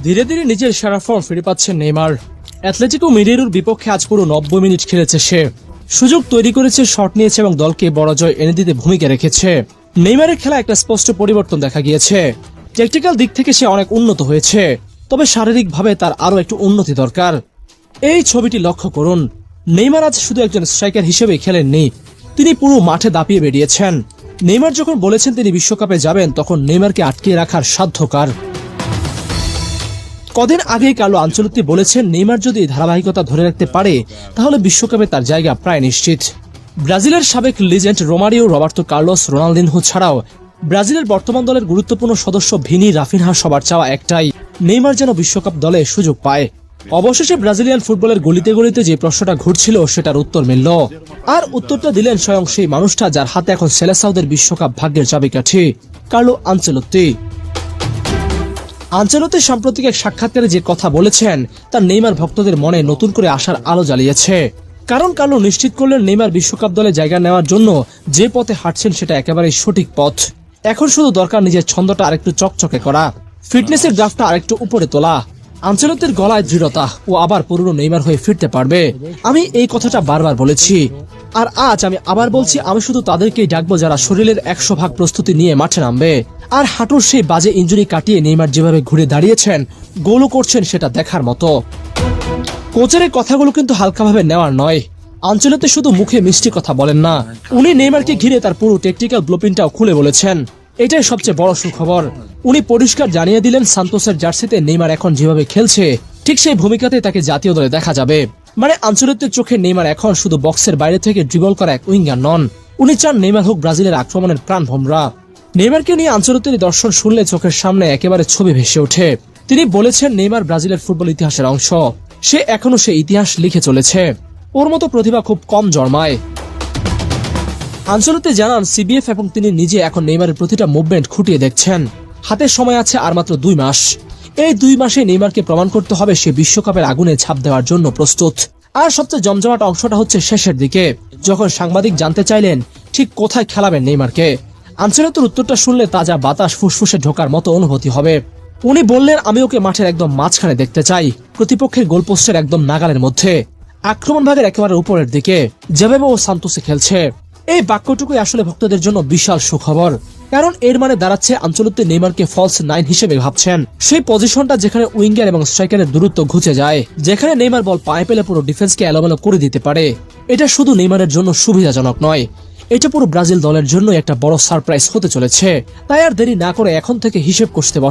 ধীরে ধীরে নিজের সেরা ফর্ম ফিরে পাচ্ছেন নেইমার। অ্যাথলেটিকো মাদ্রিদের বিপক্ষে আজ পুরো 90 মিনিট খেলেছে সে। সুযোগ তৈরি করেছে, শট নিয়েছে এবং দলকে বড় জয় এনে দিতে ভূমিকা রেখেছে। নেইমারের খেলা একটা স্পষ্ট পরিবর্তন দেখা গিয়েছে। টেকনিক্যাল দিক থেকে সে অনেক উন্নত হয়েছে, তবে শারীরিকভাবে তার আরও একটু উন্নতি দরকার। এই ছবিটি লক্ষ্য করুন। নেইমার আজ শুধু একজন স্ট্রাইকার হিসেবেই খেলেননি, তিনি পুরো মাঠে দাপিয়ে বেরিয়েছেন। নেইমার যখন বলেছেন তিনি বিশ্বকাপে যাবেন, তখন নেইমারকে আটকে রাখার সাধ্য কার? কদিন আগেই কার্লো আনচেলত্তি বলেছেন নেইমার যদি ধারাবাহিকতা ধরে রাখতে পারে তাহলে বিশ্বকাপে তার জায়গা প্রায় নিশ্চিত। ব্রাজিলের সাবেক legend Romario, Roberto Carlos, Ronaldinho ছাড়াও ব্রাজিলের বর্তমান দলের গুরুত্বপূর্ণ সদস্য ভিনি, রাফিনহা সবার চাওয়া একটাই, নেইমার যেন বিশ্বকাপ দলে সুযোগ পায়। অবশেষে ব্রাজিলিয়ান ফুটবলের গলিতে গলিতে যে প্রশ্নটা ঘুরছিল সেটার উত্তর মিলল। আর উত্তরটা দিলেন স্বয়ং সেই মানুষটা যার হাতে এখন সেলেসাওদের বিশ্বকাপ ভাগ্যের চাবিকাঠি, কার্লো আনচেলত্তি। আনচেলত্তি সাম্প্রতিক এক সাক্ষাৎকারে যে কথা বলেছেন তা নেইমার ভক্তদের মনে নতুন করে আশার আলো জ্বালিয়েছে। কারণ কার্লো নিশ্চিত করলেন নেইমার বিশ্বকাপ দলে জায়গা নেওয়ার জন্য যে পথে হাঁটছেন সেটা একেবারেই সঠিক পথ। এখন শুধু দরকার নিজের ছন্দটা আরেকটু চকচকে করা, ফিটনেসের গ্রাফটা আরেকটু উপরে তোলা। আনচেলত্তির গলায় দৃঢ়তা, ও আবার পুরনো নেইমার হয়ে ফিরতে পারবে। আমি এই কথাটা বারবার বলেছি, আর আজ আমি আবার বলছি, আমি শুধু তাদেরকেই ডাকবো যারা শরীরের 100% প্রস্তুতি নিয়ে মাঠে নামবে। আর হাঁটুর সেই বাজে ইনজুরি কাটিয়ে নেইমার যেভাবে ঘুরে দাঁড়িয়েছেন, গোলও করছেন, সেটা দেখার মতো। কোচের এই কথাগুলো কিন্তু হালকাভাবে নেওয়ার নয়। আনচেলত্তি শুধু মুখে মিষ্টি কথা বলেন না, উনি নেইমারকে ঘিরে তার পুরো টেকনিক্যাল ব্লুপ্রিন্টটাও খুলে বলেছেন। এটাই সবচেয়ে বড় সুখবর। উনি পরিষ্কার জানিয়ে দিলেন সান্তোসের জার্সিতে নেইমার এখন যেভাবে খেলছে ঠিক সেই ভূমিকাতে তাকে জাতীয় দলে দেখা যাবে। মানে আনচেলত্তির চোখে নেইমার এখন শুধু বক্সের বাইরে থেকে ড্রিবল করা এক উইঙ্গার নন, উনি চান নেইমার হোক ব্রাজিলের আক্রমণের প্রাণভোমরা। নেইমারকে নিয়ে আনচেলত্তির দর্শন শুনলে চোখের সামনে একেবারে ছবি ভেসে ওঠে। তিনি বলেছেন নেইমার ব্রাজিলের ফুটবল ইতিহাসের অংশ, সে এখনো সে ইতিহাস লিখে চলেছে। ওর মতো প্রতিভা খুব কম জন্মায়। আনচেলত্তি জানান সিবিএফ এবং তিনি নিজে এখন নেইমারের প্রতিটা মুভমেন্ট খুঁটিয়ে দেখছেন। হাতের সময় আছে আর মাত্র 2 মাস। এই 2 মাসে নেইমারকে প্রমাণ করতে হবে সে বিশ্বকাপের আগুনে ঝাঁপ দেওয়ার জন্য প্রস্তুত। আর সবচেয়ে জমজমাট অংশটা হচ্ছে শেষের দিকে, যখন সাংবাদিক জানতে চাইলেন ঠিক কোথায় খেলাবেন নেইমারকে। আনচেলত্তির উত্তরটা শুনলে তাজা বাতাস ফুসফুসে ঢোকার মতো অনুভূতি হবে। উনি বললেন, আমি ওকে মাঠের একদম মাঝখানে দেখতে চাই, প্রতিপক্ষের গোলপোস্টের একদম নাগালের মধ্যে, আক্রমণ ভাগের একেবারে উপরের দিকে, যেভাবে ও সান্তোসে খেলছে। এই বাক্যটুকুই আসলে ভক্তদের জন্য বিশাল সুখবর। কারণ এর মানে দাঁড়াচ্ছে আনচেলত্তি নেইমারকে ফলস 9 হিসেবে ভাবছেন, সেই পজিশনটা যেখানে উইঙ্গার এবং স্ট্রাইকারের দূরত্ব ঘুচে যায়, যেখানে নেইমার বল পায়ে পেলে পুরো ডিফেন্সকে এলোমেলো করে দিতে পারে। এটা শুধু নেইমারের জন্য সুবিধাজনক নয়, এটা পুরো ব্রাজিল দলের জন্য একটা বড় সারপ্রাইজ হতে চলেছে। তাই আর দেরি না করে এখন থেকে হিসেব কষতে বসে।